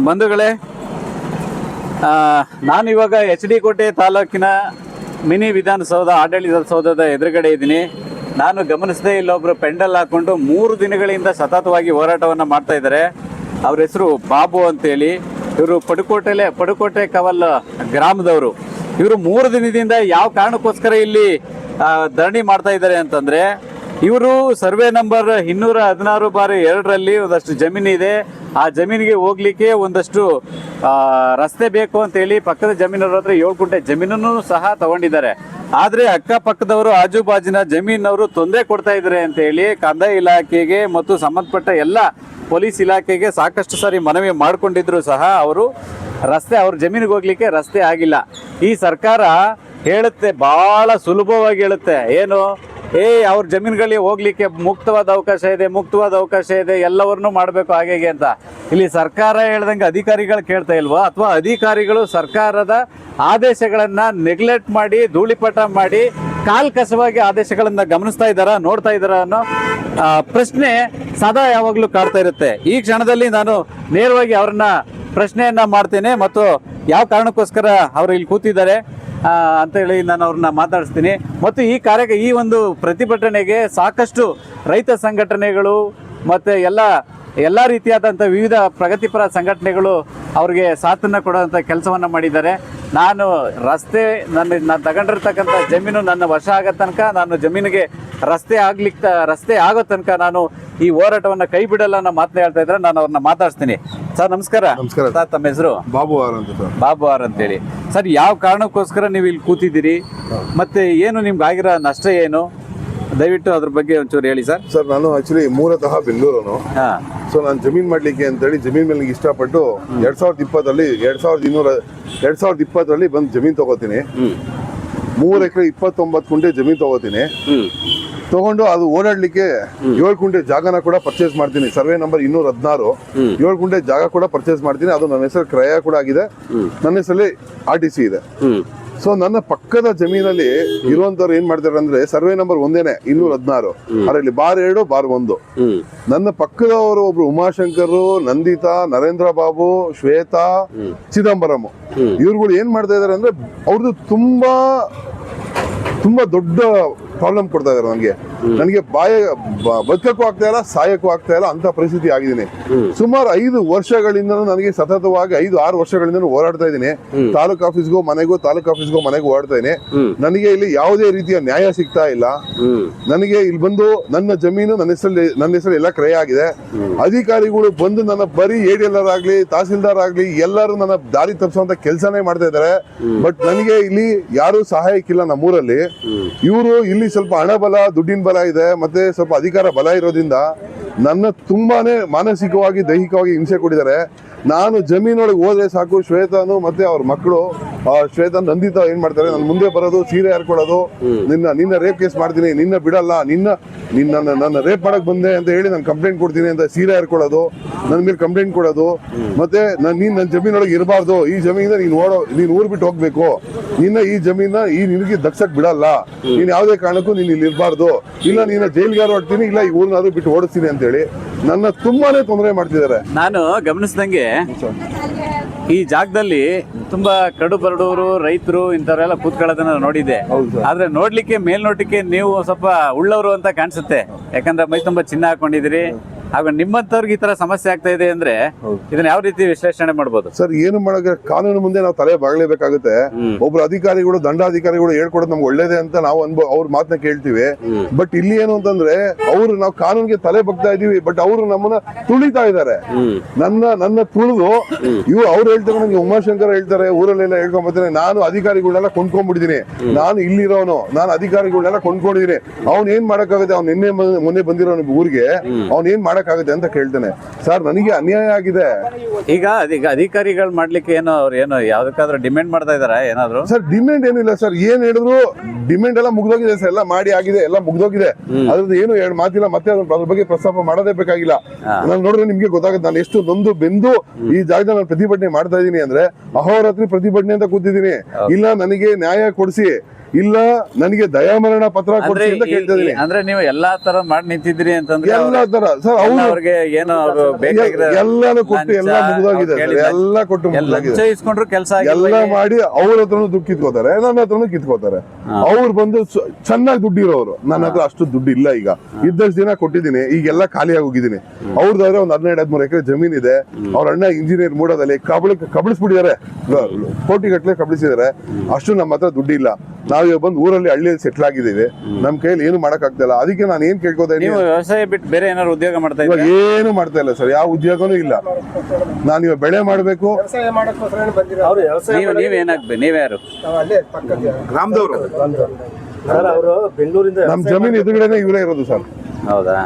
ಬಂಧುಗಳೇ, ನಾನು ಇವಾಗ HD ಕೋಟೆ ತಾಲೂಕಿನ ಮಿನಿ ವಿಧಾನಸೌಧ ಆಡಳಿತ ಸೌಧದ ಎದುರುಗಡೆ ಇದ್ದೀನಿ. ನಾನು ಗಮನಿಸದೆ ಇಲ್ಲೊಬ್ರು ಪೆಂಡಲ್ ಹಾಕೊಂಡು 3 ದಿನಗಳಿಂದ ಸತತವಾಗಿ ಹೋರಾಟವನ್ನು ಮಾಡ್ತಾ ಇದ್ದಾರೆ. ಅವ್ರ ಹೆಸರು ಬಾಬು ಅಂತೇಳಿ. ಇವರು ಪಡುಕೋಟೆ ಕವಲ್ ಗ್ರಾಮದವರು. ಇವರು 3 ದಿನದಿಂದ ಯಾವ ಕಾರಣಕ್ಕೋಸ್ಕರ ಇಲ್ಲಿ ಧರಣಿ ಮಾಡ್ತಾ ಇದ್ದಾರೆ ಅಂತಂದರೆ, ಇವರು ಸರ್ವೆ ನಂಬರ್ 216/2ರಲ್ಲಿ ಒಂದಷ್ಟು ಜಮೀನಿದೆ. ಆ ಜಮೀನಿಗೆ ಹೋಗ್ಲಿಕ್ಕೆ ಒಂದಷ್ಟು ರಸ್ತೆ ಬೇಕು ಅಂತೇಳಿ ಪಕ್ಕದ ಜಮೀನವ್ರ ಹತ್ರ 7 ಗುಂಟೆ ಜಮೀನನ್ನು ಸಹ ತಗೊಂಡಿದ್ದಾರೆ. ಆದರೆ ಅಕ್ಕಪಕ್ಕದವರು ಆಜುಬಾಜಿನ ಜಮೀನವರು ತೊಂದರೆ ಕೊಡ್ತಾ ಇದ್ದಾರೆ ಅಂತೇಳಿ ಕಂದಾಯ ಇಲಾಖೆಗೆ ಮತ್ತು ಸಂಬಂಧಪಟ್ಟ ಎಲ್ಲ ಪೊಲೀಸ್ ಇಲಾಖೆಗೆ ಸಾಕಷ್ಟು ಸಾರಿ ಮನವಿ ಮಾಡಿಕೊಂಡಿದ್ರು ಸಹ ಅವರು ಅವ್ರ ಜಮೀನಿಗೆ ಹೋಗ್ಲಿಕ್ಕೆ ರಸ್ತೆ ಆಗಿಲ್ಲ. ಈ ಸರ್ಕಾರ ಹೇಳುತ್ತೆ, ಭಾಳ ಸುಲಭವಾಗಿ ಹೇಳುತ್ತೆ, ಏನು ಅವ್ರ ಜಮೀನುಗಳಿಗೆ ಹೋಗ್ಲಿಕ್ಕೆ ಮುಕ್ತವಾದ ಅವಕಾಶ ಇದೆ, ಎಲ್ಲವನ್ನೂ ಮಾಡಬೇಕು ಹಾಗೆ ಅಂತ. ಇಲ್ಲಿ ಸರ್ಕಾರ ಹೇಳ್ದಂಗೆ ಅಧಿಕಾರಿಗಳು ಕೇಳ್ತಾ ಇಲ್ವೋ, ಅಥವಾ ಅಧಿಕಾರಿಗಳು ಸರ್ಕಾರದ ಆದೇಶಗಳನ್ನು ನೆಗ್ಲೆಕ್ಟ್ ಮಾಡಿ ಧೂಳಿಪಟ ಮಾಡಿ ಕಸವಾಗಿ ಆದೇಶಗಳನ್ನು ಗಮನಿಸ್ತಾ ಇದ್ದಾರಾ, ನೋಡ್ತಾ ಇದ್ದಾರಾ ಅನ್ನೋ ಪ್ರಶ್ನೆ ಸದಾ ಯಾವಾಗಲೂ ಕಾಡ್ತಾ ಇರುತ್ತೆ. ಈ ಕ್ಷಣದಲ್ಲಿ ನಾನು ನೇರವಾಗಿ ಅವ್ರನ್ನ ಪ್ರಶ್ನೆಯನ್ನ ಮಾಡ್ತೇನೆ ಮತ್ತು ಯಾವ ಕಾರಣಕ್ಕೋಸ್ಕರ ಅವರು ಇಲ್ಲಿ ಕೂತಿದ್ದಾರೆ ಅಂತೇಳಿ ನಾನು ಅವ್ರನ್ನ ಮಾತಾಡಿಸ್ತೀನಿ. ಮತ್ತು ಈ ಒಂದು ಪ್ರತಿಭಟನೆಗೆ ಸಾಕಷ್ಟು ರೈತ ಸಂಘಟನೆಗಳು ಮತ್ತು ಎಲ್ಲ ರೀತಿಯಾದಂಥ ವಿವಿಧ ಪ್ರಗತಿಪರ ಸಂಘಟನೆಗಳು ಅವ್ರಿಗೆ ಸಾಥನ್ನು ಕೊಡುವಂಥ ಕೆಲಸವನ್ನು ಮಾಡಿದ್ದಾರೆ. ನಾನು ನಾನು ತಗೊಂಡಿರ್ತಕ್ಕಂಥ ಜಮೀನು ನನ್ನ ವಶ ಆಗೋ ತನಕ, ನಾನು ಜಮೀನಿಗೆ ರಸ್ತೆ ಆಗೋ ತನಕ ನಾನು ಈ ಹೋರಾಟವನ್ನು ಕೈ ಬಿಡಲ್ಲ ಅನ್ನೋ ಮಾತನ್ನ ಹೇಳ್ತಾ ಇದ್ದಾರೆ. ನಾನು ಅವ್ರನ್ನ ಮಾತಾಡ್ತೀನಿ. ಸರ್ ನಮಸ್ಕಾರ. ಸರ್ ತಮ್ಮ ಹೆಸರು? ಬಾಬು ಆರ್ ಅಂತೇಳಿ. ಸರ್, ಯಾವ ಕಾರಣಕ್ಕೋಸ್ಕರ ನೀವು ಇಲ್ಲಿ ಕೂತಿದ್ದೀರಿ, ಮತ್ತೆ ಏನು ನಿಮ್ಗೆ ಆಗಿರೋ ನಷ್ಟ ಏನು, ದಯವಿಟ್ಟು ಅದ್ರ ಬಗ್ಗೆ ಒಂಚೂರು ಹೇಳಿ ಸರ್. ಸರ್, ನಾನು ಆಕ್ಚುಲಿ ಮೂಲತಃ ಬೆಂಗಳೂರನು. ಸೊ ನಾನು ಜಮೀನ್ ಮಾಡ್ಲಿಕ್ಕೆ ಅಂತೇಳಿ ಜಮೀನ್ ಮೇಲೆ ಇಷ್ಟಪಟ್ಟು 2020ರಲ್ಲಿ ಬಂದು ಜಮೀನ್ ತಗೋತೀನಿ. 3 ಎಕರೆ 29 ಗುಂಟೆ ಜಮೀನ್ ತಗೋತೀನಿ. ತಗೊಂಡು ಅದು ಓಡಾಡ್ಲಿಕ್ಕೆ 7 ಗುಂಟೆ ಜಾಗನ ಕೂಡ ಪರ್ಚೇಸ್ ಮಾಡ್ತೀನಿ. ಸರ್ವೆ ನಂಬರ್ 216 7 ಗುಂಟೆ ಜಾಗ ಕೂಡ ಪರ್ಚೇಸ್ ಮಾಡ್ತೀನಿ. ಅದು ನನ್ನ ಹೆಸರು ಕ್ರಯ ಕೂಡ ಆಗಿದೆ. ನನ್ನ ಹೆಸರಲ್ಲಿ RTC ಇದೆ. ಸೊ ನನ್ನ ಪಕ್ಕದ ಜಮೀನಲ್ಲಿ ಇರುವಂತವ್ರು ಏನ್ ಮಾಡ್ತಾರೆ ಅಂದ್ರೆ, ಸರ್ವೆ ನಂಬರ್ ಒಂದೇನೆ 216, ಅದರಲ್ಲಿ ಬಾರ್ 2 ಬಾರ್ 1. ನನ್ನ ಪಕ್ಕದವರು ಒಬ್ರು ಉಮಾಶಂಕರ್, ನಂದಿತಾ, ನರೇಂದ್ರ ಬಾಬು, ಶ್ವೇತಾ, ಚಿದಂಬರಂ, ಇವ್ರುಗಳು ಏನ್ ಮಾಡ್ತಾ ಇದಾರೆ ಅಂದ್ರೆ, ಅವ್ರದ್ದು ತುಂಬಾ ದೊಡ್ಡ ಪ್ರಾಬ್ಲಮ್ ಕೊಡ್ತಾ ಇದಾರೆ ನನಗೆ ಬದುಕಕ್ಕೂ ಆಗ್ತಾ ಇಲ್ಲ, ಸಾಯಕ್ಕೂ ಆಗ್ತಾ ಇಲ್ಲ ಅಂತ ಪರಿಸ್ಥಿತಿ ಆಗಿದ್ದೀನಿ. ಸುಮಾರು 5 ವರ್ಷಗಳಿಂದ ನನಗೆ ಸತತವಾಗಿ 5-6 ವರ್ಷಗಳಿಂದ ಓಡಾಡ್ತಾ ಇದ್ದೀನಿ. ತಾಲೂಕ್ ಆಫೀಸ್ಗೂ ಮನೆಗೂ ಓಡಾಡ್ತಾ ಇದ್ದೀನಿ. ನನಗೆ ಇಲ್ಲಿ ಯಾವುದೇ ರೀತಿಯ ನ್ಯಾಯ ಸಿಗ್ತಾ ಇಲ್ಲ. ನನಗೆ ಇಲ್ಲಿ ಬಂದು ನನ್ನ ಜಮೀನು ನನ್ನ ಹೆಸರಲ್ಲಿ ಎಲ್ಲ ಕ್ರಯ ಆಗಿದೆ. ಅಧಿಕಾರಿಗಳು ಬಂದು ನನ್ನ ಬರೀ ADLR ಆಗ್ಲಿ, ತಹಸೀಲ್ದಾರ್ ಆಗ್ಲಿ, ಎಲ್ಲರೂ ನನ್ನ ದಾರಿ ತಪ್ಪಿಸುವಂತ ಕೆಲಸನೇ ಮಾಡ್ತಾ ಇದ್ದಾರೆ. ಬಟ್ ನನಗೆ ಇಲ್ಲಿ ಯಾರು ಸಹಾಯಕ್ಕಿಲ್ಲ. ನಮ್ಮೂರಲ್ಲಿ ಇವರು ಇಲ್ಲಿ ಸ್ವಲ್ಪ ಹಣ ಬಲ, ದುಡ್ಡಿನ ಬಲ ಇದೆ, ಮತ್ತೆ ಸ್ವಲ್ಪ ಅಧಿಕಾರ ಬಲ ಇರೋದ್ರಿಂದ ನನ್ನ ತುಂಬಾನೇ ಮಾನಸಿಕವಾಗಿ, ದೈಹಿಕವಾಗಿ ಹಿಂಸೆ ಕೊಟ್ಟಿದ್ದಾರೆ. ನಾನು ಜಮೀನೊಳಗೆ ಹೋದ್ರೆ ಸಾಕು, ಶ್ವೇತಾನು ಮತ್ತೆ ಅವ್ರ ಮಕ್ಕಳು ಶ್ವೇತಾ, ನಂದಿತಾ ಏನ್ ಮಾಡ್ತಾರೆ, ನನ್ನ ಮುಂದೆ ಬರೋದು, ಸೀರೆ ಹಾರ್ಕೊಳ್ಳೋದು, ನಿನ್ನ ರೇಪ್ ಕೇಸ್ ಮಾಡ್ತೀನಿ, ನಿನ್ನ ಬಿಡಲ್ಲ, ನನ್ನ ರೇಪ್ ಮಾಡಕ್ ಬಂದೆ ಅಂತ ಹೇಳಿ ನಾನು ಕಂಪ್ಲೇಂಟ್ ಕೊಡ್ತೀನಿ ಅಂತ ಸೀರೆ ಹಾರ್ಕೊಳ್ಳೋದು, ನನ್ನ ಮೇಲೆ ಕಂಪ್ಲೇಂಟ್ ಕೊಡೋದು. ಮತ್ತೆ ನನ್ನ ಜಮೀನೊಳಗೆ ಇರಬಾರ್ದು, ಈ ಜಮೀನ ನೀನ್ ಊರ್ ಬಿಟ್ಟು ಹೋಗ್ಬೇಕು, ಈ ಜಮೀನ ನಿನಗೆ ದಕ್ಷಕ್ ಬಿಡಲ್ಲ, ನೀನ್ ಯಾವುದೇ ಕಾರಣಕ್ಕೂ ನೀನ್ ಇಲ್ಲಿ ಇರಬಾರ್ದು, ಇಲ್ಲ ನೀನ ಜೈಲ್ಗಾರು ಹೊಡ್ತೀನಿ, ಇಲ್ಲ ಈ ಊರ್ನಾದ್ರು ಬಿಟ್ಟು ಓಡಿಸ್ತೀನಿ ಅಂತ ಹೇಳಿ ನನ್ನ ತುಂಬಾನೇ ತೊಂದರೆ ಮಾಡ್ತಿದ್ದಾರೆ. ನಾನು ಗಮನಿಸಿದಂಗೆ ಈ ಜಾಗದಲ್ಲಿ ತುಂಬಾ ಕಡು ಬರಡೂರು, ರೈತರು ಇಂಥವರೆಲ್ಲ ಕೂತ್ಕೊಳ್ಳೋದನ್ನ ನೋಡಿದ್ದೆ. ಆದ್ರೆ ನೋಡ್ಲಿಕ್ಕೆ ಮೇಲ್ನೋಟಕ್ಕೆ ನೀವು ಸ್ವಲ್ಪ ಉಳ್ಳವರು ಅಂತ ಕಾಣಿಸುತ್ತೆ. ಯಾಕಂದ್ರೆ ಮೈ ತುಂಬಾ ಚಿನ್ನ ಹಾಕೊಂಡಿದ್ದೀರಿ. ಆಗ ನಿಮ್ಮಂತವ್ರಿಗೆ ಈ ತರ ಸಮಸ್ಯೆ ಆಗ್ತಾ ಇದೆ ಅಂದ್ರೆ ಇದನ್ನ ಯಾವ ರೀತಿ ವಿಶ್ಲೇಷಣೆ ಮಾಡಬಹುದು ಸರ್? ಏನು ಮಾಡೋಕೆ, ಕಾನೂನು ಮುಂದೆ ನಾವು ತಲೆ ಬಾಗಲೇಬೇಕಾಗುತ್ತೆ. ಒಬ್ರು ಅಧಿಕಾರಿಗಳು, ದಂಡಾಧಿಕಾರಿಗಳು ಹೇಳ್ಕೊಡೋದು ನಮ್ಗೆ ಒಳ್ಳೇದೇ ಅಂತ ನಾವು ಅವ್ರ ಮಾತನ್ನ ಕೇಳ್ತೀವಿ. ಬಟ್ ಇಲ್ಲಿ ಏನು ಅಂತಂದ್ರೆ, ನಾವು ಕಾನೂನಿಗೆ ತಲೆ ಬಗ್ತಾ ಇದೀವಿ, ಬಟ್ ಅವರು ನಮ್ಮನ್ನ ತುಳಿತಾ ಇದ್ದಾರೆ. ನನ್ನ ತುಳಿದು ಅವ್ರು ಹೇಳ್ತಾರೆ, ನಂಗೆ ಉಮಾಶಂಕರ್ ಹೇಳ್ತಾರೆ, ಊರಲ್ಲೆಲ್ಲ ಹೇಳ್ಕೊಂಬರ್ತೀನಿ, ನಾನು ಅಧಿಕಾರಿಗಳನ್ನೆಲ್ಲ ಕೊಂಡ್ಕೊಂಡ್ಬಿಟ್ಟಿದೀನಿ, ನಾನು ಇಲ್ಲಿರೋನು, ನಾನು ಅಧಿಕಾರಿಗಳನ್ನೆಲ್ಲ ಕೊಂಡ್ಕೊಂಡಿದೀನಿ, ಅವ್ನ್ ಏನ್ ಮಾಡಕ್ಕಾಗುತ್ತೆ, ಅವ್ನು ಮೊನ್ನೆ ಬಂದಿರೋ ಊರಿಗೆ ಅವ್ನ್ ಏನ್ ಮಾಡಕ್ಕಾಗುತ್ತೆ ಅಂತ ಕೇಳ್ತೇನೆ. ಸರ್, ನನಗೆ ಅನ್ಯಾಯ ಆಗಿದೆ. ಈಗ ಅಧಿಕಾರಿಗಳು ಮಾಡ್ಲಿಕ್ಕೆ ಏನು ಯಾವ್ದಕ್ಕಾದ್ರೂ ಡಿಮ್ಯಾಂಡ್ ಮಾಡ್ತಾ ಇದಾರ ಏನಾದ್ರು? ಸರ್, ಡಿಮ್ಯಾಂಡ್ ಏನಿಲ್ಲ ಸರ್. ಏನ್ ಹೇಳಿದ್ರು ಡಿಮ್ಯಾಂಡ್ ಎಲ್ಲ ಮುಗ್ದೋಗಿದೆ ಸರ್, ಎಲ್ಲ ಮಾಡಿ ಆಗಿದೆ, ಎಲ್ಲ ಮುಗ್ದೋಗಿದೆ. ಅದ್ರದ್ದು ಏನು ಎರಡು ಮಾತಿಲ್ಲ. ಮತ್ತೆ ಅದ್ರ ಬಗ್ಗೆ ಪ್ರಸ್ತಾಪ ಮಾಡೋದೇ ಬೇಕಾಗಿಲ್ಲ. ನಾನು ನೋಡಿದ್ರೆ ನಿಮ್ಗೆ ಗೊತ್ತಾಗುತ್ತೆ ನಾನು ಎಷ್ಟು ನೊಂದು ಬೆಂದು ಈ ಜಾಗದಲ್ಲಿ ನಾನು ಪ್ರತಿಭಟನೆ ಮಾಡ್ತಾ ಇದೀನಿ ಅಂದ್ರೆ. ಅಹೋರಾತ್ರಿ ಪ್ರತಿಭಟನೆ ಅಂತ ಕೂತಿದ್ದೀನಿ. ಇಲ್ಲ, ನನಗೆ ನ್ಯಾಯ ಕೊಡಿಸಿ, ಇಲ್ಲ ನನಗೆ ದಯಾಮರಣ ಪತ್ರ ಅಂದ್ರೆ ಕೊಡ್ಸಿ ಅಂತ ಕೇಳ್ತಾ ಇದೀನಿ. ಅಂದ್ರೆ ನೀವು ಎಲ್ಲಾ ತರ ಮಾಡಿ ನಿಂತಿದ್ರಿ ಅಂತಂದ್ರೆ ಎಲ್ಲಾ ತರ ಸರ್ ಅವ್ರಿಗೆ ಏನು ಅವ್ರು ಬೇಕಾಗಿರೋ ಎಲ್ಲಾನು ಕೊಟ್ಟು ಎಲ್ಲ ಮುಗಿದೋಗಿದೆ ಸರ್, ಎಲ್ಲ ಕೊಟ್ಟು ಮುಗಿದೋಗಿದೆ. ಲಂಚ ಇಸ್ಕೊಂಡ್ರು ಕೆಲಸ ಎಲ್ಲ ಮಾಡಿ ಅವ್ರ ಹತ್ರನು ದುಡ್ಡು ಕಿತ್ಕೋತಾರೆ, ನನ್ನ ಹತ್ರನು ಕಿತ್ಕೋತಾರೆ. ಅವ್ರು ಬಂದು ಚೆನ್ನಾಗಿ ದುಡ್ಡಿರೋರು, ನನ್ನ ಹತ್ರ ಅಷ್ಟು ದುಡ್ಡು ಇಲ್ಲ. ಈಗ ಇದ್ದಷ್ಟು ದಿನ ಕೊಟ್ಟಿದ್ದೀನಿ, ಈಗೆಲ್ಲ ಖಾಲಿಯಾಗಿ ಹೋಗಿದ್ದೀನಿ. ಅವ್ರದಾದ್ರೆ ಒಂದು 12-13 ಎಕರೆ ಜಮೀನ್ ಇದೆ. ಅವ್ರ ಅಣ್ಣ ಇಂಜಿನಿಯರ್ ಮೂಡೋದಲ್ಲಿ ಕಬಳಿಸ್ಬಿಟ್ಟಿದ್ದಾರೆ, ಕೋಟಿ ಗಟ್ಟಲೆ ಕಬಳಿಸಿದ್ದಾರೆ. ಅಷ್ಟು ನಮ್ಮ ಹತ್ರ ದುಡ್ಡು ಇಲ್ಲ. ನಾವ್ ಬಂದು ಊರಲ್ಲಿ ಹಳ್ಳಿಯಲ್ಲಿ ಸೆಟ್ಲ್ ಆಗಿದ್ದೀವಿ, ನಮ್ ಕೈಯಲ್ಲಿ ಏನು ಮಾಡಕ್ ಆಗ್ತಿಲ್ಲ. ಅದಕ್ಕೆ ನಾನು ಏನ್ ಕೇಳ್ಕೊತಾ ನೀವು ಇದ್ದೀನಿ, ವ್ಯವಸಾಯ ಬಿಟ್ಟು ಬೇರೆ ಏನಾದ್ರು ಉದ್ಯೋಗ ಮಾಡ್ತಾ ಇವಾಗ ಇದ್ದೀರಾ? ಏನು ಮಾಡ್ತಾ ಇಲ್ಲ ಸರ್, ಯಾವ ಉದ್ಯೋಗನೂ ಇಲ್ಲ. ನಾನು ಇವಾಗ ಬೆಳೆ ಮಾಡ್ಬೇಕು. ನೀವ್ಯಾರು? ರಾಮದವ್ರು ಸರ್ ಅವರು ಬೆಂಗಳೂರಿಂದ ನಮ್ ಜಮೀನ್ ಎದುರುಗಡೆನೆ ಇವರೇ ಇರೋದು ಸರ್. ಹೌದಾ?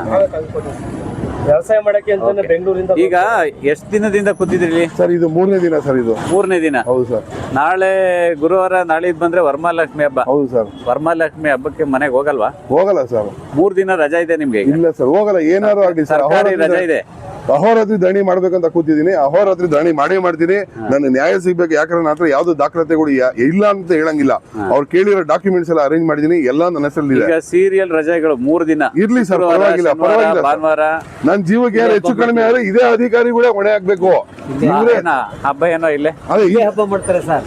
ವ್ಯವಸಾಯ ಮಾಡಕ್ಕೆ ಅಂತಾನೆ ಬೆಂಗಳೂರಿಂದ ಈಗ ಎಷ್ಟು ದಿನದಿಂದ ಕೂತಿದ್ರಿ ಸರ್ ಇದು 3ನೇ ದಿನ ಸರ್, ಇದು 3ನೇ ದಿನ. ಹೌದು ಸರ್. ನಾಳೆ ಗುರುವಾರ, ನಾಳಿದ್ ಬಂದ್ರೆ ವರಮಹಾಲಕ್ಷ್ಮಿ ಹಬ್ಬ. ಹೌದು ಸರ್. ವರಮಹಾಲಕ್ಷ್ಮಿ ಹಬ್ಬಕ್ಕೆ ಮನೆಗೆ ಹೋಗಲ್ವಾ? ಹೋಗಲ್ಲ ಸರ್, 3 ದಿನ ರಜಾ ಇದೆ ನಿಮ್ಗೆ ಈಗ? ಇಲ್ಲ ಸರ್, ಹೋಗಲ್ಲ. ಏನಾರು ಆಗ್ಲಿ ಸರ್, ಸರ್ಕಾರಿ ರಜಾ ಇದೆ. ಅಹೋರಾತ್ರಿ ಧರಣಿ ಮಾಡ್ಬೇಕಂತ ಕೂತಿದ್ದೀನಿ. ಅಹೋರಾತ್ರಿ ಧರಣಿ ಮಾಡೇ ಮಾಡ್ತೀನಿ. ನನ್ನ ನ್ಯಾಯ ಸಿಗ್ಬೇಕು. ಯಾಕಂದ್ರೆ ನನ್ನ ಹತ್ರ ಯಾವ್ದು ದಾಖಲಾತಿಗಳು ಇಲ್ಲ ಅಂತ ಹೇಳಂಗಿಲ್ಲ. ಅವ್ರು ಕೇಳಿರೋ ಡಾಕ್ಯುಮೆಂಟ್ಸ್ ಎಲ್ಲ ಅರೇಂಜ್ ಮಾಡಿದೀನಿ, ಎಲ್ಲ ನನ್ನ ಹೆಸರಲ್ಲಿ ಇದೆ. ಈಗ ಸೀರಿಯಲ್ ರಜೆಗಳು 3 ದಿನ ಇರ್ಲಿ ಸರ್, ಶುಕ್ರವಾರ, ಪರವಾಗಿಲ್ಲ, ಶನಿವಾರ, ಪರವಾಗಿಲ್ಲ ಸರ್. ಭಾನುವಾರ. ನನ್ನ ಜೀವಕ್ಕೆ ಯಾರು ಹೆಚ್ಚು ಕಡಿಮೆ ಆದ್ರೆ ಇದೇ ಅಧಿಕಾರಿಗಳೇ ಹೊಣೆ ಆಗ್ಬೇಕು. ಹಬ್ಬ ಏನೋ ಇಲ್ಲೇ ಅದೇ ಇಲ್ಲೇ ಹಬ್ಬ ಮಾಡ್ತಾರೆ ಸರ್.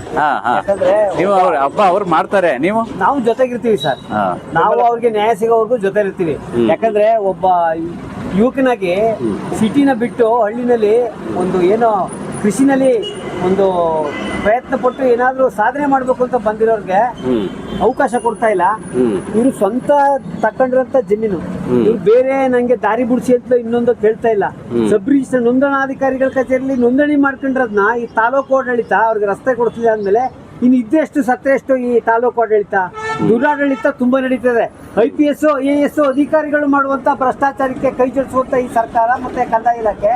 ಯಾಕಂದ್ರೆ ನೀವು ಅವ್ರ ಹಬ್ಬ ಅವ್ರು ಮಾಡ್ತಾರೆ, ನೀವು ನಾವು ಜೊತೆಗಿರ್ತೀವಿ ಸರ್. ನಾವು ಅವ್ರಿಗೆ ನ್ಯಾಯ ಸಿಗೋವರೆಗೂ ಜೊತೆ ಇರ್ತೀವಿ. ಯಾಕಂದ್ರೆ ಒಬ್ಬ ಯುವಕನಾಗಿ ಸಿಟಿನ ಬಿಟ್ಟು ಹಳ್ಳಿನಲ್ಲಿ ಒಂದು ಏನೋ ಕೃಷಿನಲ್ಲಿ ಒಂದು ಪ್ರಯತ್ನ ಪಟ್ಟು ಏನಾದ್ರೂ ಸಾಧನೆ ಮಾಡ್ಬೇಕು ಅಂತ ಬಂದಿರೋರ್ಗೆ ಅವಕಾಶ ಕೊಡ್ತಾ ಇಲ್ಲ. ಇವ್ರು ಸ್ವಂತ ತಕೊಂಡಿರೋಂತ ಜಮೀನು, ಇವ್ರು ಬೇರೆ ನಂಗೆ ದಾರಿ ಬಿಡಿಸಿ ಅಂತ ಇನ್ನೊಂದು ಕೇಳ್ತಾ ಇಲ್ಲ. ಸಬ್ ರಿಜಿಸ್ಟರ್ ನೋಂದಣಾಧಿಕಾರಿಗಳ ಕಚೇರಿಯಲ್ಲಿ ನೋಂದಣಿ ಮಾಡ್ಕೊಂಡಿರೋದ್ನ ಈ ತಾಲೂಕು ಆಡಳಿತ ಅವ್ರಿಗೆ ರಸ್ತೆ ಕೊಡ್ತಿದೆ ಅಂದ್ಮೇಲೆ ಇನ್ನು ಇದ್ದೆಷ್ಟು ಸತ್ರೆಷ್ಟು ಈ ತಾಲೂಕು ಆಡಳಿತ ದುರಾಡಳಿತ ತುಂಬಾ ನಡೀತದೆ. IPS AS ಅಧಿಕಾರಿಗಳು ಮಾಡುವಂತ ಭ್ರಷ್ಟಾಚಾರಕ್ಕೆ ಕೈ ಜೋಡಿಸುವಂತ ಈ ಸರ್ಕಾರ ಮತ್ತೆ ಕಂದಾಯ ಇಲಾಖೆ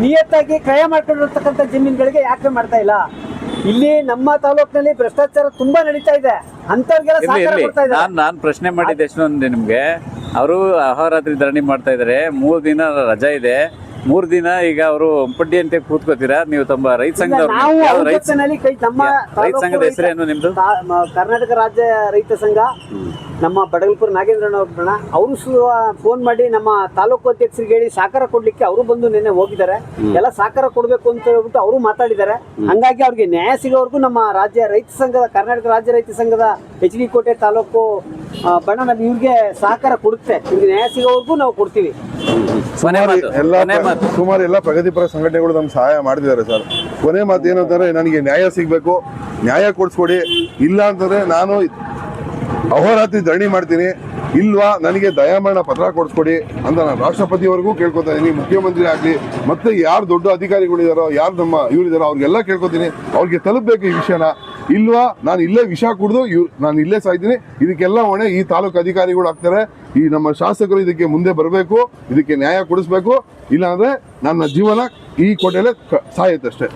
ನಿಯತ್ತಾಗಿ ಕ್ರಯ ಮಾಡ್ಕೊಂಡಿರ್ತಕ್ಕಂಥ ಜಮೀನುಗಳಿಗೆ ಯಾಕೆ ಮಾಡ್ತಾ ಇಲ್ಲ? ಇಲ್ಲಿ ನಮ್ಮ ತಾಲೂಕಿನಲ್ಲಿ ಭ್ರಷ್ಟಾಚಾರ ತುಂಬಾ ನಡೀತಾ ಇದೆ. ಅಂತವ್ರಿಗೆಲ್ಲ ಸಹಕಾರ ಕೊಡ್ತಾ ಇದ್ದಾರೆ. ನಾನ್ ಪ್ರಶ್ನೆ ಮಾಡಿದ್ದೆ ಎಷ್ಟೊಂದು ನಿಮ್ಗೆ. ಅವರು ಅಹೋರಾತ್ರಿ ಧರಣಿ ಮಾಡ್ತಾ ಇದಾರೆ, 3 ದಿನ ರಜಾ ಇದೆ. 3 ದಿನ ಈಗ ಅವರು ಪಡ್ಡಿ ಅಂತ ಕೂತ್ಕೋತೀರಾ ನೀವು? ತಮ್ಮ ರೈತ ಸಂಘದವ್ರು? ನಾವು ಯಾವ ರೈತ ಜೊತೆನಲ್ಲಿ ನಮ್ಮ ರೈತ ಸಂಘದ ಹೆಸರೇನು ನಿಮ್ದು? ಕರ್ನಾಟಕ ರಾಜ್ಯ ರೈತ ಸಂಘ. ನಮ್ಮ ಬಡಗಲ್ಪುರ ನಾಗೇಂದ್ರಣ್ಣ ಅವರು ಫೋನ್ ಮಾಡಿ ನಮ್ಮ ತಾಲೂಕು ಅಧ್ಯಕ್ಷರಿಗೆ ಹೇಳಿ ಸಹಕಾರ ಕೊಡ್ಲಿಕ್ಕೆ ಅವರು ಬಂದು ನಿನ್ನೆ ಹೋಗಿದ್ದಾರೆ. ಎಲ್ಲ ಸಹಕಾರ ಕೊಡ್ಬೇಕು ಅಂತ ಹೇಳ್ಬಿಟ್ಟು ಅವರು ಮಾತಾಡಿದ್ದಾರೆ. ಹಂಗಾಗಿ ಅವ್ರಿಗೆ ನ್ಯಾಯ ಸಿಗೋವರೆಗೂ ನಮ್ಮ ರಾಜ್ಯ ರೈತ ಸಂಘದ, ಕರ್ನಾಟಕ ರಾಜ್ಯ ರೈತ ಸಂಘದ HD ಕೋಟೆ ತಾಲೂಕು ಬಣ್ಣ ನಮ್ಗೆ ಇವ್ರಿಗೆ ಸಹಕಾರ ಕೊಡುತ್ತೆ. ಇವ್ರಿಗೆ ನ್ಯಾಯ ಸಿಗೋವರೆಗೂ ನಾವು ಕೊಡ್ತೀವಿ. ಸುಮಾರು ಎಲ್ಲ ಪ್ರಗತಿಪರ ಸಂಘಟನೆಗಳು ನಮ್ಗೆ ಸಹಾಯ ಮಾಡಿದ್ದಾರೆ ಸರ್. ಕೊನೆ ಮಾತು ಏನಂತಾರೆ, ನನಗೆ ನ್ಯಾಯ ಸಿಗ್ಬೇಕು, ನ್ಯಾಯ ಕೊಡಿಸ್ಕೊಡಿ. ಇಲ್ಲ ಅಂತಂದ್ರೆ ನಾನು ಅಹೋರಾತ್ರಿ ಧರಣಿ ಮಾಡ್ತೀನಿ. ಇಲ್ವಾ ನನಗೆ ದಯಾಮರಣ ಪತ್ರ ಕೊಡಿಸ್ಕೊಡಿ ಅಂತ ನಾನು ರಾಷ್ಟ್ರಪತಿಯವರೆಗೂ ಕೇಳ್ಕೊತಾ ಇದೀನಿ. ಮುಖ್ಯಮಂತ್ರಿ ಆಗಲಿ ಮತ್ತೆ ಯಾರು ದೊಡ್ಡ ಅಧಿಕಾರಿಗಳಿದಾರೋ, ಯಾರು ನಮ್ಮ ಇವರಿದಾರೋ ಅವ್ರಿಗೆಲ್ಲ ಕೇಳ್ಕೊತೀನಿ. ಅವ್ರಿಗೆ ತಲುಪಬೇಕು ಈ ವಿಷಯನ. ಇಲ್ವಾ ನಾನು ಇಲ್ಲೇ ವಿಷ ಕುಡಿದು ನಾನು ಇಲ್ಲೇ ಸಾಯ್ತೀನಿ. ಇದಕ್ಕೆಲ್ಲ ಹೊಣೆ ಈ ತಾಲೂಕು ಅಧಿಕಾರಿಗಳು ಆಗ್ತಾರೆ. ಈ ನಮ್ಮ ಶಾಸಕರು ಇದಕ್ಕೆ ಮುಂದೆ ಬರಬೇಕು, ಇದಕ್ಕೆ ನ್ಯಾಯ ಕೊಡಿಸ್ಬೇಕು. ಇಲ್ಲಾಂದ್ರೆ ನನ್ನ ಜೀವನ ಈ ಕೋಟೆಯಲ್ಲೇ ಸಾಯುತ್ತಷ್ಟೇ.